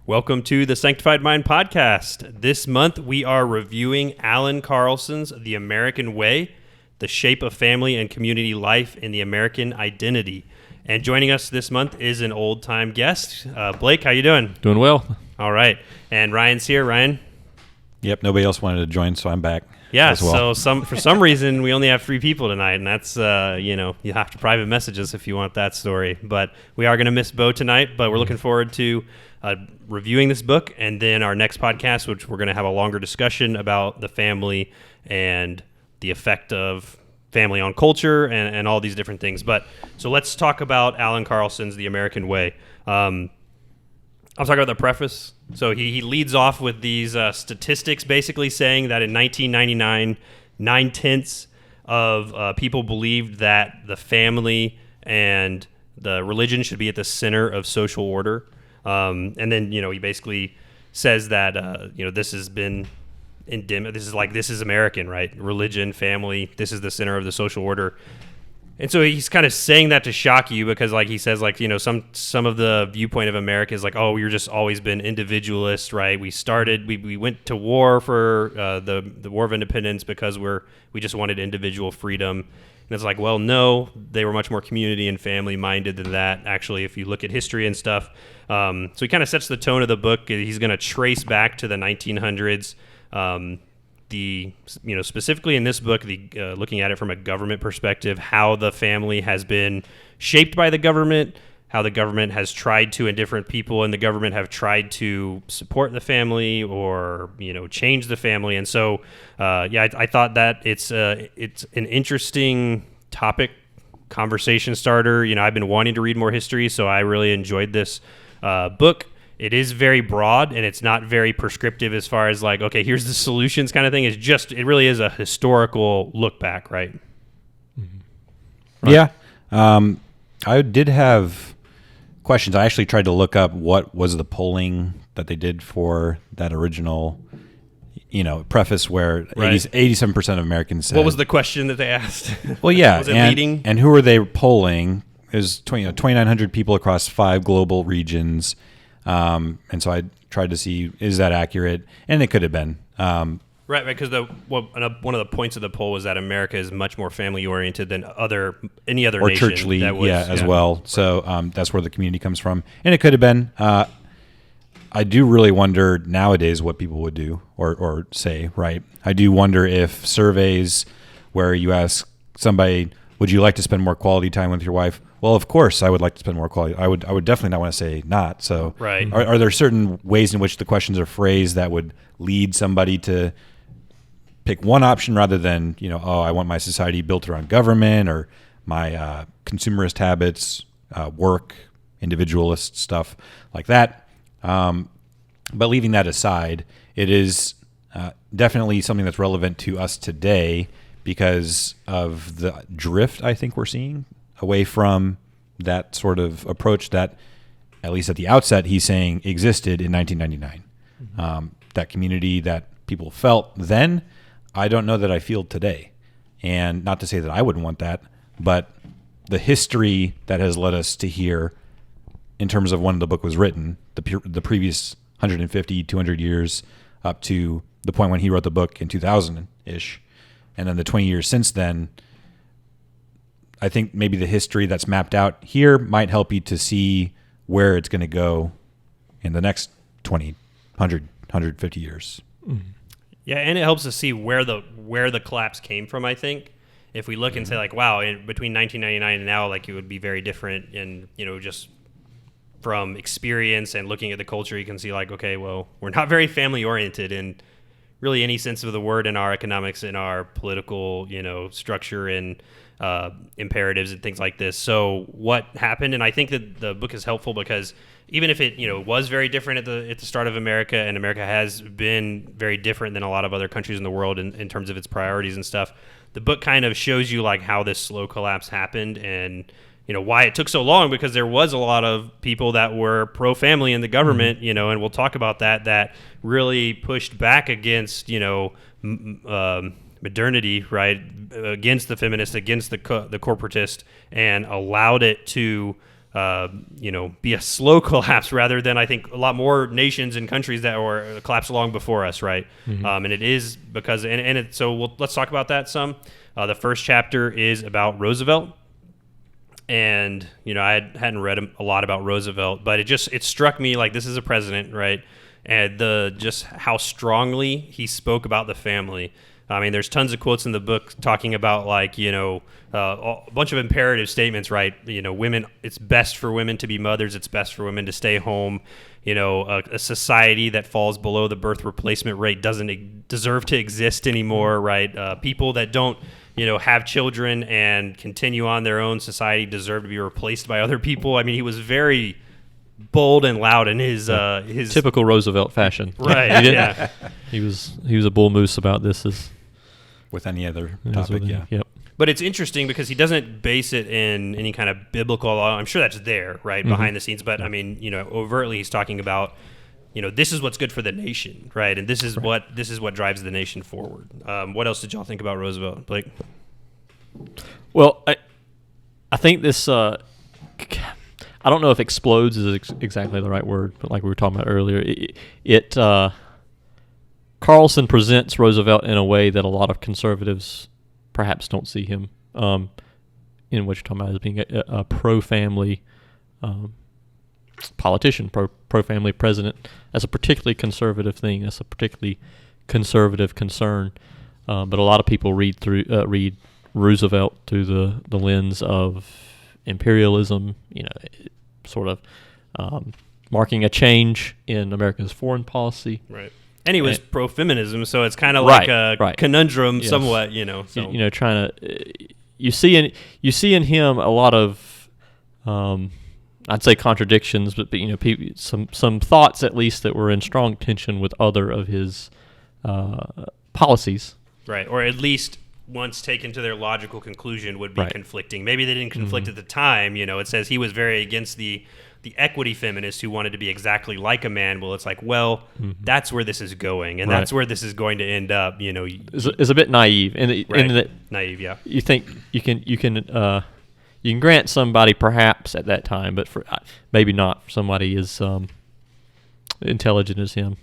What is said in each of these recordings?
Welcome to the Sanctified Mind podcast. This month we are reviewing Allan Carlson's The American Way, The Shape of Family and Community Life in the American Identity. And joining us this month is an old-time guest. Blake, how you doing? Doing well. All right. And Ryan's here. Ryan? Yep, nobody else wanted to join, so I'm back. Yeah, as well. So for some reason, we only have 3 people tonight, and that's, you have to private message us if you want that story. But we are going to miss Bo tonight, but we're looking forward to reviewing this book, and then our next podcast, which we're going to have a longer discussion about the family and the effect of family on culture and all these different things. But so let's talk about Allan Carlson's The American Way. I'll talk about the preface. So he leads off with these statistics basically saying that in 1999, 9/10 of people believed that the family and the religion should be at the center of social order. And then, he basically says that, this has been this is American, right? Religion, family, this is the center of the social order. And so he's kind of saying that to shock you because, he says, some of the viewpoint of America is like, oh, we've just always been individualist, right? We went to war for the War of Independence because we just wanted individual freedom. And it's like, well, no, they were much more community and family minded than that. Actually, if you look at history and stuff, so he kind of sets the tone of the book. He's going to trace back to the 1900s. Specifically in this book, looking at it from a government perspective, how the family has been shaped by the government, how the government has tried to, and different people in the government have tried to support the family or, change the family. And so, I thought that it's an interesting topic, conversation starter. I've been wanting to read more history, so I really enjoyed this book. It is very broad, and it's not very prescriptive as far as okay, here's the solutions kind of thing. It really is a historical look back, right? Mm-hmm. Right. Yeah. I did have questions. I actually tried to look up what was the polling that they did for that original, preface where right. 87% of Americans said. What was the question that they asked? Well, yeah. Was it leading? And who were they polling? It was 2,900 people across 5 global regions. And so I tried to see, is that accurate? And it could have been. Right, because one of the points of the poll was that America is much more family-oriented than any other or nation. Or churchly, as yeah. well. So that's where the community comes from. And it could have been. I do really wonder nowadays what people would do or say, right? I do wonder if surveys where you ask somebody, would you like to spend more quality time with your wife? Well, of course, I would like to spend more quality. I would definitely not want to say not. So, right. Are there certain ways in which the questions are phrased that would lead somebody to pick one option rather than, I want my society built around government or my consumerist habits, work, individualist stuff like that. But leaving that aside, it is definitely something that's relevant to us today because of the drift I think we're seeing away from that sort of approach that, at least at the outset, he's saying existed in 1999. Mm-hmm. That community that people felt then, I don't know that I feel today. And not to say that I wouldn't want that, but the history that has led us to here in terms of when the book was written, the previous 150, 200 years up to the point when he wrote the book in 2000-ish, and then the 20 years since then, I think maybe the history that's mapped out here might help you to see where it's going to go in the next 20, 100, 150 years. Mm-hmm. Yeah, and it helps to see where the collapse came from, I think. If we look and say, wow, between 1999 and now, it would be very different. And, just from experience and looking at the culture, you can see, okay, well, we're not very family-oriented in really any sense of the word in our economics, in our political, structure and imperatives and things like this. So what happened, and I think that the book is helpful because even if it was very different at the start of America, and America has been very different than a lot of other countries in the world in terms of its priorities and stuff, the book kind of shows you how this slow collapse happened and why it took so long, because there was a lot of people that were pro-family in the government, mm-hmm. And we'll talk about that really pushed back against modernity, right, against the feminist, against the corporatist, and allowed it to be a slow collapse rather than I think a lot more nations and countries that were collapsed long before us, right? And it is because let's talk about that some. The first chapter is about Roosevelt, and I hadn't read a lot about Roosevelt, but it struck me like this is a president, right? And just how strongly he spoke about the family. I mean, there's tons of quotes in the book talking about a bunch of imperative statements, right? Women, it's best for women to be mothers. It's best for women to stay home. A society that falls below the birth replacement rate doesn't deserve to exist anymore, right? People that don't, have children and continue on their own society deserve to be replaced by other people. I mean, he was very bold and loud in his typical Roosevelt fashion. Right. Yeah. He was a bull moose about this as with any other topic. Yeah. Yep. But it's interesting because he doesn't base it in any kind of biblical law. I'm sure that's there, right, behind the scenes. But I mean, overtly he's talking about, this is what's good for the nation, right? And this is what drives the nation forward. What else did y'all think about Roosevelt, Blake? Well, I think this. I don't know if explodes is exactly the right word, but like we were talking about earlier, Carlson presents Roosevelt in a way that a lot of conservatives perhaps don't see him, in what you're talking about as being a pro-family politician, pro-family president. That's a particularly conservative thing. That's a particularly conservative concern. But a lot of people read Roosevelt through the lens of imperialism, sort of marking a change in America's foreign policy. Right. And he was pro-feminism, so it's kind of like a conundrum, yes. somewhat, So. Trying to you see in him a lot of, I'd say contradictions, but some thoughts at least that were in strong tension with other of his policies. Right, or at least once taken to their logical conclusion would be conflicting. Maybe they didn't conflict at the time. It says he was very against the equity feminists who wanted to be exactly like a man. Well, it's like, that's where this is going, and that's where this is going to end up. It's a bit naive, and that naive. Yeah, you think you can grant somebody perhaps at that time, but for maybe not for somebody as intelligent as him.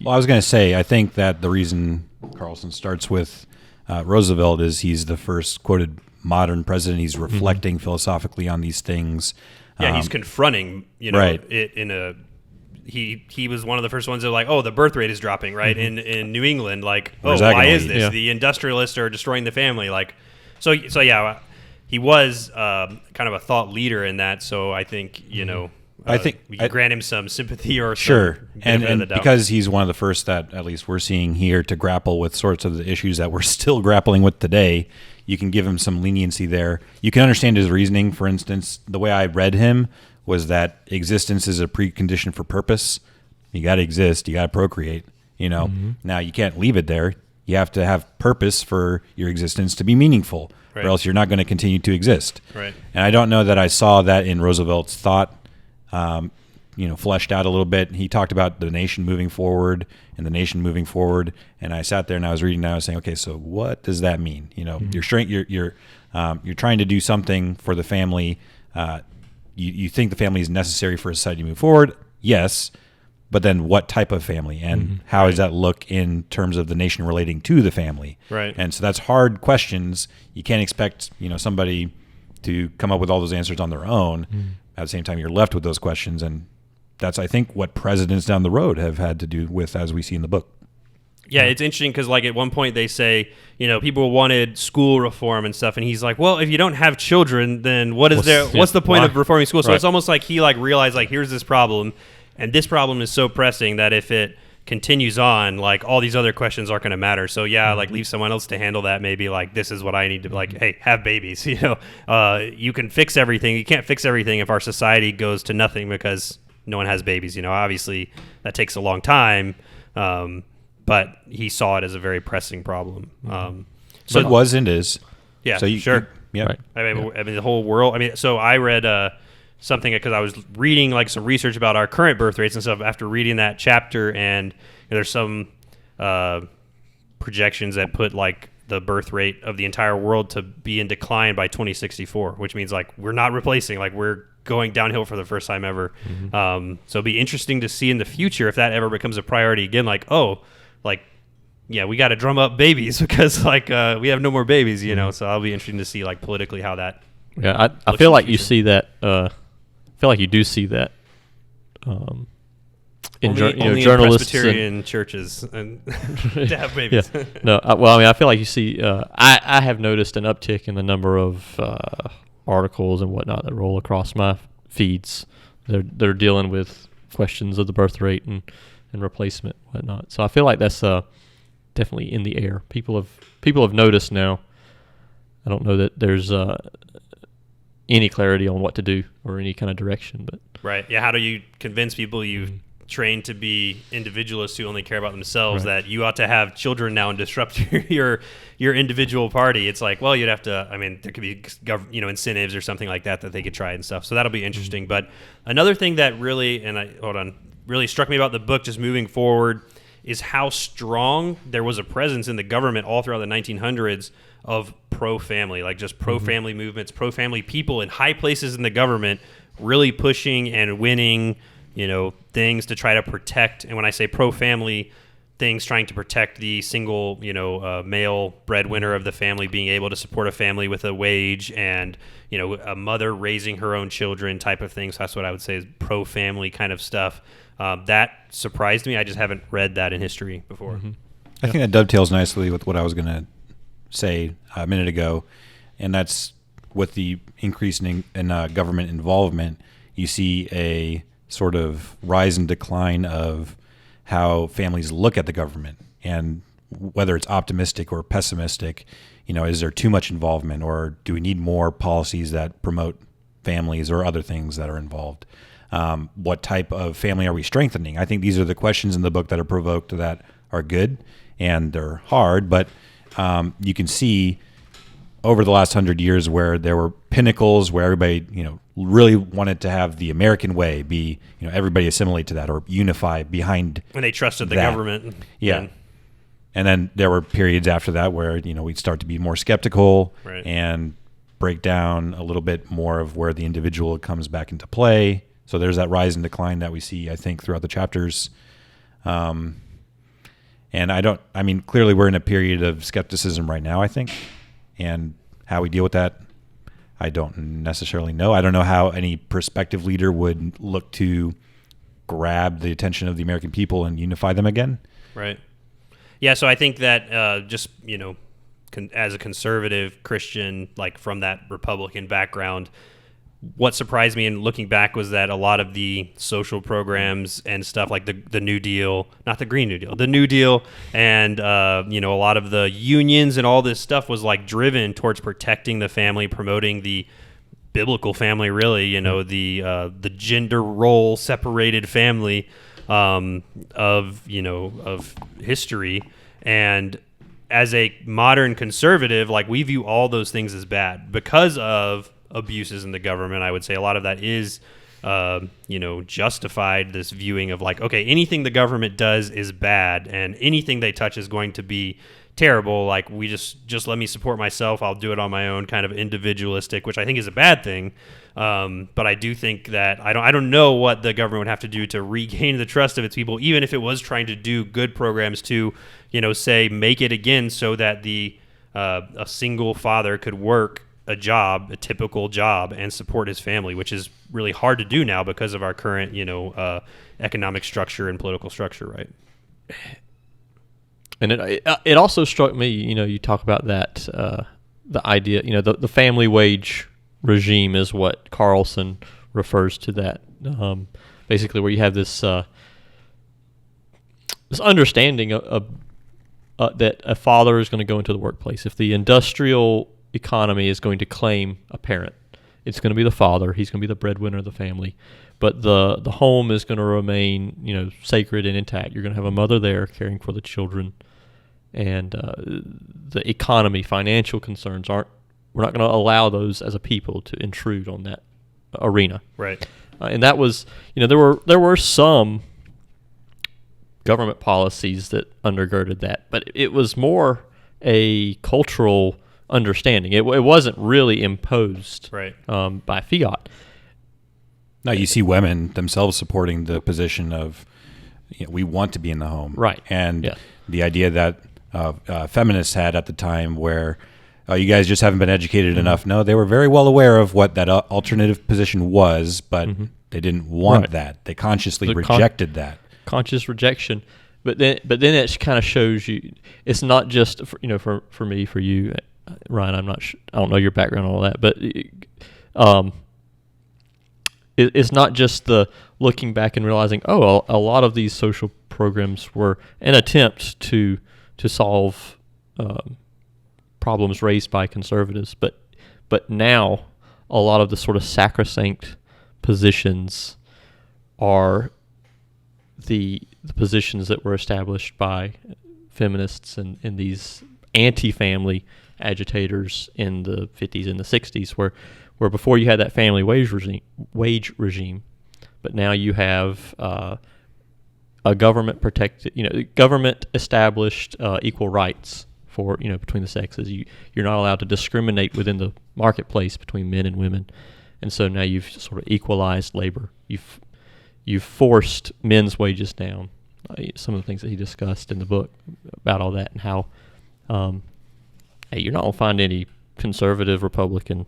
Well, I was going to say, I think that the reason Carlson starts with Roosevelt is he's the first quoted modern president. He's reflecting philosophically on these things. Yeah, he's confronting, it in a. He was one of the first ones that were like, the birth rate is dropping, right? In New England, like, why is this? Yeah. The industrialists are destroying the family, like, so yeah, he was kind of a thought leader in that. So I think I think we can grant him some sympathy or sure, and because he's one of the first that at least we're seeing here to grapple with sorts of the issues that we're still grappling with today. You can give him some leniency there. You can understand his reasoning. For instance, the way I read him was that existence is a precondition for purpose. You got to exist. You got to procreate. Now you can't leave it there. You have to have purpose for your existence to be meaningful, or else you're not going to continue to exist. Right. And I don't know that I saw that in Roosevelt's thought. Fleshed out a little bit. He talked about the nation moving forward and the nation moving forward. And I sat there and I was reading and I was saying, okay, so what does that mean? You're trying to do something for the family. You think the family is necessary for a society to move forward. Yes. But then what type of family and how does that look in terms of the nation relating to the family? Right. And so that's hard questions. You can't expect, somebody to come up with all those answers on their own. At the same time, you're left with those questions, and that's, I think, what presidents down the road have had to do with, as we see in the book. Yeah, it's interesting because, like, at one point they say, people wanted school reform and stuff, and he's like, well, if you don't have children, then what's the point of reforming school? So it's almost like he realized, here's this problem, and this problem is so pressing that if it continues on, all these other questions aren't going to matter. So leave someone else to handle that. Maybe this is what I need to hey, have babies. You can fix everything. You can't fix everything if our society goes to nothing because no one has babies. Obviously that takes a long time. But he saw it as a very pressing problem. So it was and is. Yeah. So sure. Yeah. Right. I mean the whole world. So I read something because I was reading some research about our current birth rates and stuff after reading that chapter, and there's some projections that put the birth rate of the entire world to be in decline by 2064, which means we're not replacing, we're going downhill for the first time ever. So it'll be interesting to see in the future if that ever becomes a priority again. Like, yeah, we got to drum up babies because we have no more babies, So I'll be interesting to see politically how that. Yeah, I feel like you see that. I feel like you do see that. In only journalists in Presbyterian churches and to have babies. Yeah. No, I feel like you see. I have noticed an uptick in the number of articles and whatnot that roll across my feeds. They're dealing with questions of the birth rate and replacement and whatnot. So I feel like that's definitely in the air. People have noticed now. I don't know that there's any clarity on what to do or any kind of direction, but right. Yeah. How do you convince people you've trained to be individualists who only care about themselves that you ought to have children now and disrupt your individual party? It's like, well, you'd have to. I mean, there could be incentives or something like that they could try and stuff. So that'll be interesting. But another thing that really really struck me about the book, just moving forward, is how strong there was a presence in the government all throughout the 1900s of pro-family, just pro-family movements, pro-family people in high places in the government really pushing and winning, things to try to protect. And when I say pro-family, things trying to protect the single, male breadwinner of the family being able to support a family with a wage and, a mother raising her own children type of thing. So that's what I would say is pro-family kind of stuff. That surprised me. I just haven't read that in history before. I think that dovetails nicely with what I was going to say a minute ago, and that's with the increase in government involvement, you see a sort of rise and decline of how families look at the government, and whether it's optimistic or pessimistic. Is there too much involvement, or do we need more policies that promote families or other things that are involved? What type of family are we strengthening? I think these are the questions in the book that are provoked that are good, and they're hard, but you can see over the last 100 years where there were pinnacles where everybody, really wanted to have the American way be, everybody assimilate to that or unify behind. And they trusted the that. government. Yeah. And then there were periods after that where, we'd start to be more skeptical and break down a little bit more of where the individual comes back into play. So there's that rise and decline that we see, I think, throughout the chapters. And clearly we're in a period of skepticism right now, I think. And how we deal with that, I don't necessarily know. I don't know how any prospective leader would look to grab the attention of the American people and unify them again. Right. Yeah, so I think that as a conservative Christian, from that Republican background, what surprised me in looking back was that a lot of the social programs and stuff like the New Deal, not the Green New Deal, the New Deal, and a lot of the unions and all this stuff was driven towards protecting the family, promoting the biblical family, really, the gender role separated family of history. And as a modern conservative, we view all those things as bad because of abuses in the government. I would say a lot of that is, justified, this viewing of okay, anything the government does is bad and anything they touch is going to be terrible. We just let me support myself. I'll do it on my own, kind of individualistic, which I think is a bad thing. But I do think that I don't know what the government would have to do to regain the trust of its people, even if it was trying to do good programs to, say make it again so that a single father could work a typical job, and support his family, which is really hard to do now because of our current, economic structure and political structure, right? And it also struck me, you talk about that, the idea, the family wage regime is what Carlson refers to that, basically where you have this understanding of that a father is going to go into the workplace. If the industrial economy is going to claim a parent, it's going to be the father. He's going to be the breadwinner of the family, but the home is going to remain sacred and intact. You're going to have a mother there caring for the children, and the economy, financial concerns we're not going to allow those as a people to intrude on that arena. Right. And that was there were some government policies that undergirded that, but it was more a cultural understanding. It wasn't really imposed by fiat. No, you see women themselves supporting the position of, we want to be in the home. Right. And the idea that feminists had at the time where, you guys just haven't been educated enough. No, they were very well aware of what that alternative position was, but they didn't want that. They consciously rejected that. Conscious rejection. But then it kind of shows you, it's not just, for me, for you, Ryan, I don't know your background and all that, but it's not just the looking back and realizing, a lot of these social programs were an attempt to solve problems raised by conservatives, but now a lot of the sort of sacrosanct positions are the positions that were established by feminists and these anti-family agitators in the 50s and the 60s, where before you had that family wage regime, but now you have a government protected, government established equal rights for between the sexes. You're not allowed to discriminate within the marketplace between men and women, and so now you've sort of equalized labor. You've forced men's wages down. Some of the things that he discussed in the book about all that and how, you're not going to find any conservative Republican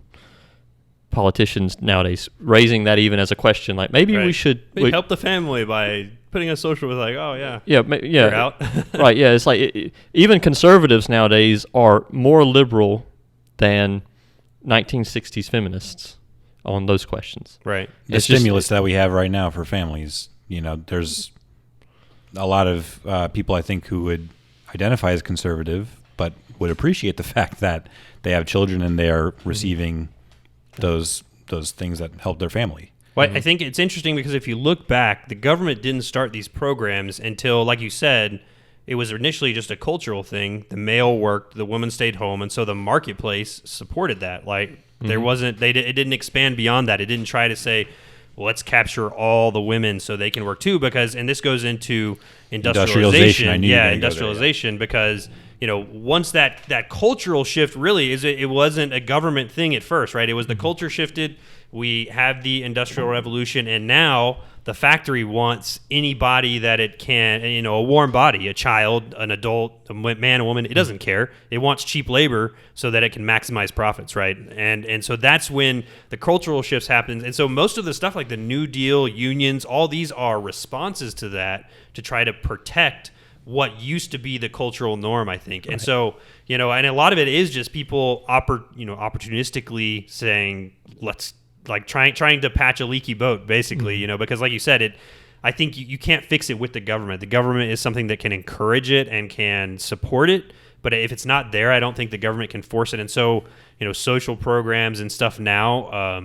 politicians nowadays raising that even as a question. Like maybe we should help the family by putting a social with you're out. Right. Yeah. It's like even conservatives nowadays are more liberal than 1960s feminists on those questions. Right. The stimulus that we have right now for families, there's a lot of people I think who would identify as conservative, but would appreciate the fact that they have children and they are receiving those things that help their family. Well, I think it's interesting because if you look back, the government didn't start these programs until, like you said, it was initially just a cultural thing. The male worked, the woman stayed home, and so the marketplace supported that. Like there wasn't, it didn't expand beyond that. It didn't try to say, well, let's capture all the women so they can work too, because, and this goes into industrialization. Industrialization, because once that cultural shift really it wasn't a government thing at first, right? It was the culture shifted. We have the Industrial Revolution, and now the factory wants anybody that it can, a warm body, a child, an adult, a man, a woman. It doesn't care. It wants cheap labor so that it can maximize profits, right? And so that's when the cultural shifts happen. And so most of the stuff like the New Deal, unions, all these are responses to that to try to protect what used to be the cultural norm, I think. Right. And so, and a lot of it is just people opportunistically saying, let's, like trying to patch a leaky boat, basically, because like you said, I think you can't fix it with the government. The government is something that can encourage it and can support it, but if it's not there, I don't think the government can force it. And so, social programs and stuff now,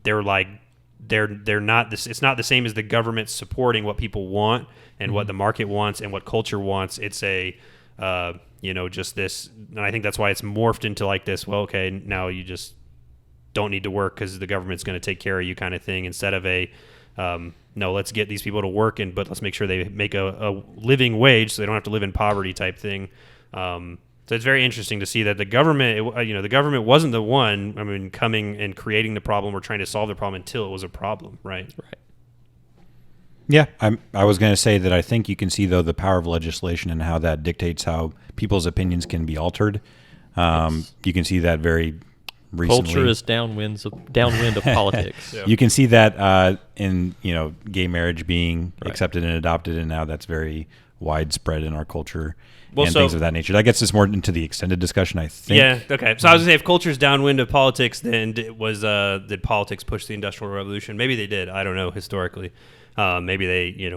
they're not this. It's not the same as the government supporting what people want and what the market wants and what culture wants. It's just this, and I think that's why it's morphed into like this. Well, okay, now you just don't need to work because the government's going to take care of you kind of thing, instead of no, let's get these people to work, but let's make sure they make a living wage so they don't have to live in poverty type thing. So it's very interesting to see that the government, the government wasn't the one, coming and creating the problem or trying to solve the problem until it was a problem, right? Right. Yeah, I was going to say that I think you can see, though, the power of legislation and how that dictates how people's opinions can be altered. Yes. You can see that very recently. Culture is downwind of politics. Yeah. You can see that in gay marriage being accepted and adopted, and now that's very widespread in our culture things of that nature. That gets us more into the extended discussion, I think. Yeah. Okay. So I was gonna say, if culture is downwind of politics, then did politics push the Industrial Revolution? Maybe they did. I don't know historically. Maybe they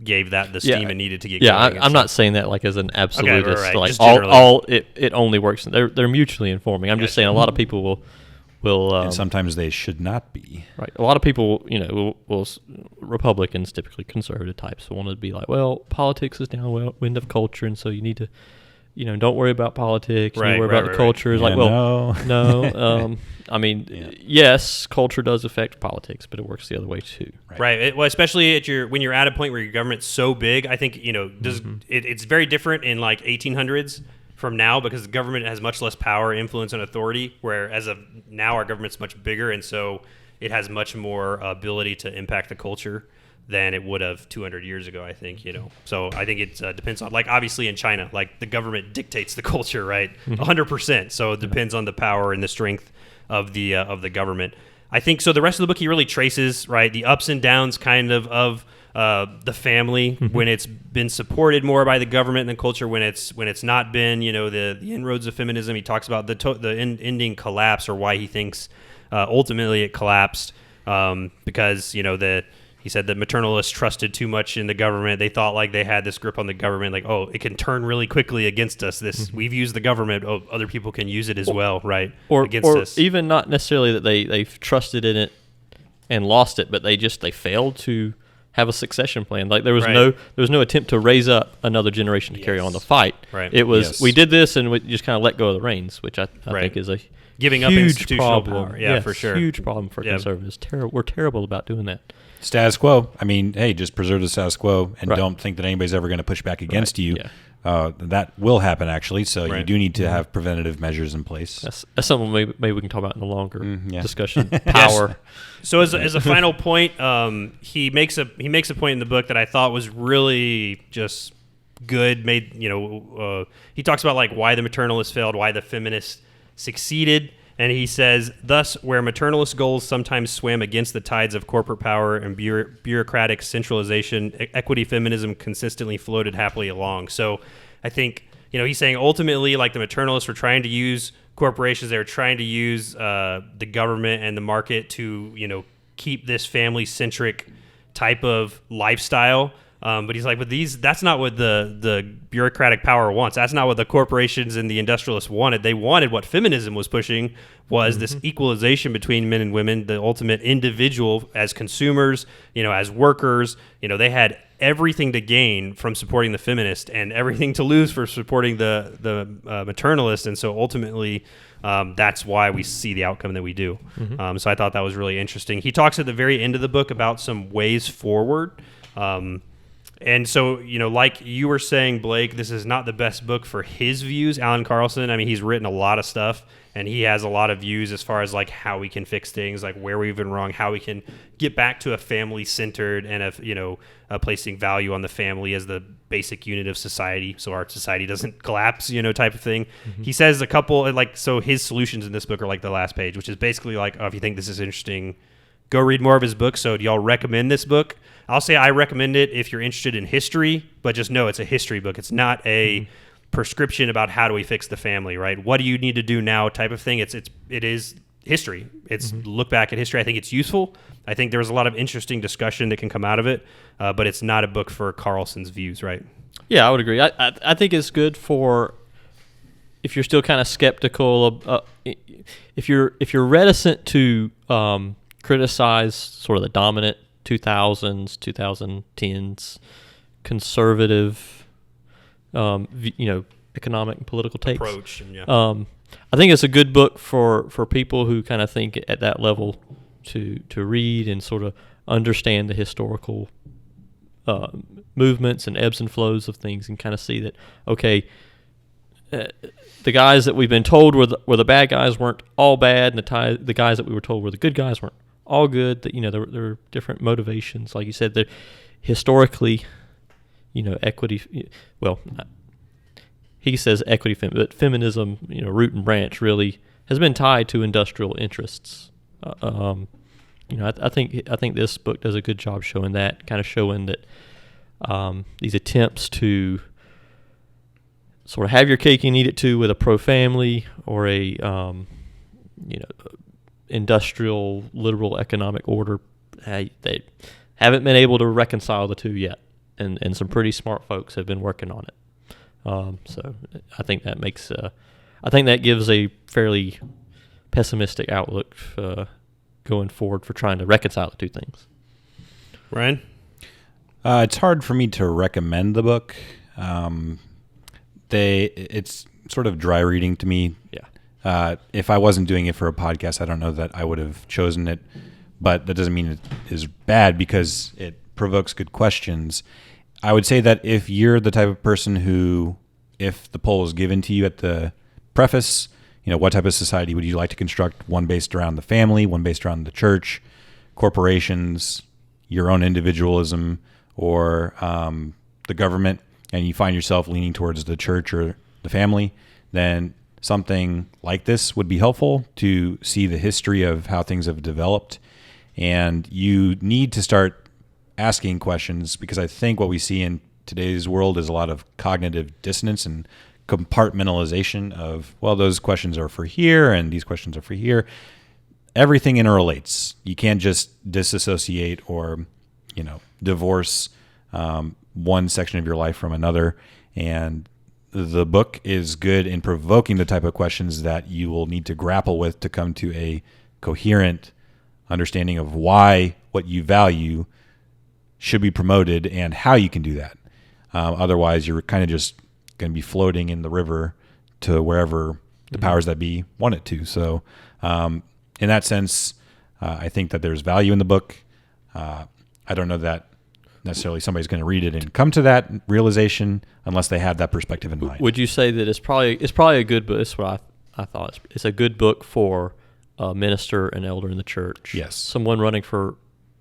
gave that the steam it needed to get going. I'm not saying that like as an absolutist. Okay, like all it only works. They're mutually informing. I'm just saying a lot of people will and sometimes they should not be. Right. A lot of people, will Republicans, typically conservative types, will want to be like, well, politics is downwind of culture, and so you need to, don't worry about politics. Worry about the culture. It's like, well, no. Yes, culture does affect politics, but it works the other way too. Right. Well, especially when you're at a point where your government's so big, I think it's very different in like 1800s from now, because the government has much less power, influence, and authority. Where as of now, our government's much bigger, and so it has much more ability to impact the culture than it would have 200 years ago, I think, So I think it depends on, like, obviously in China, like, the government dictates the culture, right? 100%. So it depends on the power and the strength of the government. I think, so the rest of the book, he really traces, right, the ups and downs kind of the family, when it's been supported more by the government and the culture, when it's not been, the inroads of feminism. He talks about the ending collapse, or why he thinks ultimately it collapsed, because, he said that maternalists trusted too much in the government. They thought like they had this grip on the government, like, oh, it can turn really quickly against us. We've used the government. Oh, other people can use it as well, right? Against us. Even not necessarily that they've trusted in it and lost it, but they failed to have a succession plan. Like there was no attempt to raise up another generation to carry on the fight. Right. It was we did this and we just kind of let go of the reins, which I think is a giving up huge institutional problem. power. Yeah, for sure. Huge problem for conservatives. We're terrible about doing that. Status quo. I mean, hey, just preserve the status quo and don't think that anybody's ever going to push back against you. Yeah. That will happen, actually. So you do need to have preventative measures in place. That's something maybe we can talk about in the longer discussion. Power. So as a final point, he makes a point in the book that I thought was really just good. He talks about like why the maternalists failed, why the feminists succeeded. And he says, thus, where maternalist goals sometimes swam against the tides of corporate power and bureaucratic centralization, equity feminism consistently floated happily along. So I think, he's saying ultimately, like, the maternalists were trying to use corporations, they were trying to use the government and the market to, keep this family-centric type of lifestyle. But he's like, that's not what the bureaucratic power wants. That's not what the corporations and the industrialists wanted. They wanted what feminism was pushing was this equalization between men and women, the ultimate individual as consumers, as workers. They had everything to gain from supporting the feminist and everything to lose for supporting the maternalist. And so ultimately, that's why we see the outcome that we do. So I thought that was really interesting. He talks at the very end of the book about some ways forward. And so, like you were saying, Blake, this is not the best book for his views. Allan Carlson, I mean, he's written a lot of stuff, and he has a lot of views as far as, like, how we can fix things, like where we've been wrong, how we can get back to a family-centered and, placing value on the family as the basic unit of society so our society doesn't collapse, type of thing. He says a couple, so his solutions in this book are, like, the last page, which is basically like, oh, if you think this is interesting, go read more of his book. So do y'all recommend this book? I'll say I recommend it if you're interested in history, but just know it's a history book. It's not a prescription about how do we fix the family, right? What do you need to do now type of thing. It is history. It's look back at history. I think it's useful. I think there's a lot of interesting discussion that can come out of it, but it's not a book for Carlson's views, right? Yeah, I would agree. I think it's good for if you're still kind of skeptical of, if you're reticent to criticize sort of the dominant 2000s, 2010s conservative, economic and political takes. Approach. And I think it's a good book for people who kind of think at that level to read and sort of understand the historical movements and ebbs and flows of things and kind of see that, okay, the guys that we've been told were the bad guys weren't all bad, and the guys that we were told were the good guys weren't all good. That there were different motivations, like you said. That historically, equity. Well, he says equity, but feminism, root and branch, really has been tied to industrial interests. I think this book does a good job showing that, kind of showing that these attempts to sort of have your cake and eat it too with a pro-family or a industrial liberal economic order, they haven't been able to reconcile the two yet, and some pretty smart folks have been working on it. So I think that gives a fairly pessimistic outlook going forward for trying to reconcile the two things. Ryan? It's hard for me to recommend the book. It's sort of dry reading to me. Yeah. If I wasn't doing it for a podcast, I don't know that I would have chosen it, but that doesn't mean it is bad because it provokes good questions. I would say that if you're the type of person who, if the poll is given to you at the preface, what type of society would you like to construct? One based around the family, one based around the church, corporations, your own individualism, or the government, and you find yourself leaning towards the church or the family, then something like this would be helpful to see the history of how things have developed. And you need to start asking questions, because I think what we see in today's world is a lot of cognitive dissonance and compartmentalization of, well, those questions are for here and these questions are for here. Everything interrelates. You can't just disassociate or, divorce one section of your life from another. And the book is good in provoking the type of questions that you will need to grapple with to come to a coherent understanding of why what you value should be promoted and how you can do that. Otherwise, you're kind of just going to be floating in the river to wherever the powers that be want it to. So in that sense, I think that there's value in the book. I don't know that necessarily somebody's going to read it and come to that realization unless they have that perspective in mind. Would you say that it's probably a good book? That's what I thought. It's a good book for a minister and elder in the church. Yes. Someone running for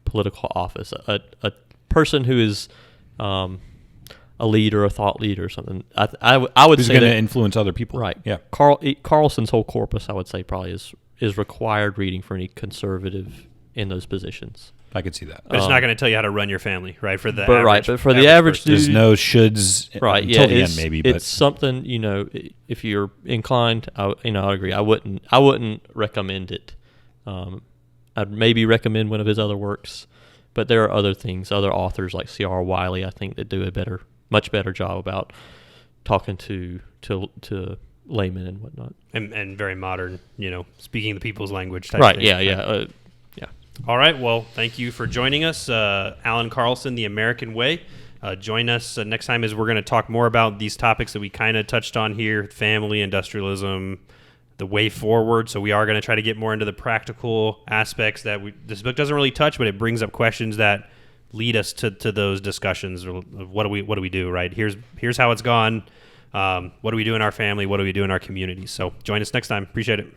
political office, a person who is a leader, a thought leader, or something. I would Who's say going to that, influence other people. right? Yeah. Carlson's whole corpus, I would say, probably is required reading for any conservative in those positions. I could see that. But it's not going to tell you how to run your family, right? For the but for the average person. dude, There's no shoulds until the end, maybe. But it's something, if you're inclined, I agree. I wouldn't recommend it. I'd maybe recommend one of his other works, but there are other things, other authors like C.R. Wiley, I think, that do a much better job about talking to laymen and whatnot. And very modern, speaking the people's language type Right, thing. yeah. All right, well, thank you for joining us. Allan Carlson, The American Way. Join us next time as we're going to talk more about these topics that we kind of touched on here, family, industrialism, the way forward. So we are going to try to get more into the practical aspects that this book doesn't really touch, but it brings up questions that lead us to those discussions of what do we do, right? Here's how it's gone. What do we do in our family? What do we do in our community? So join us next time. Appreciate it.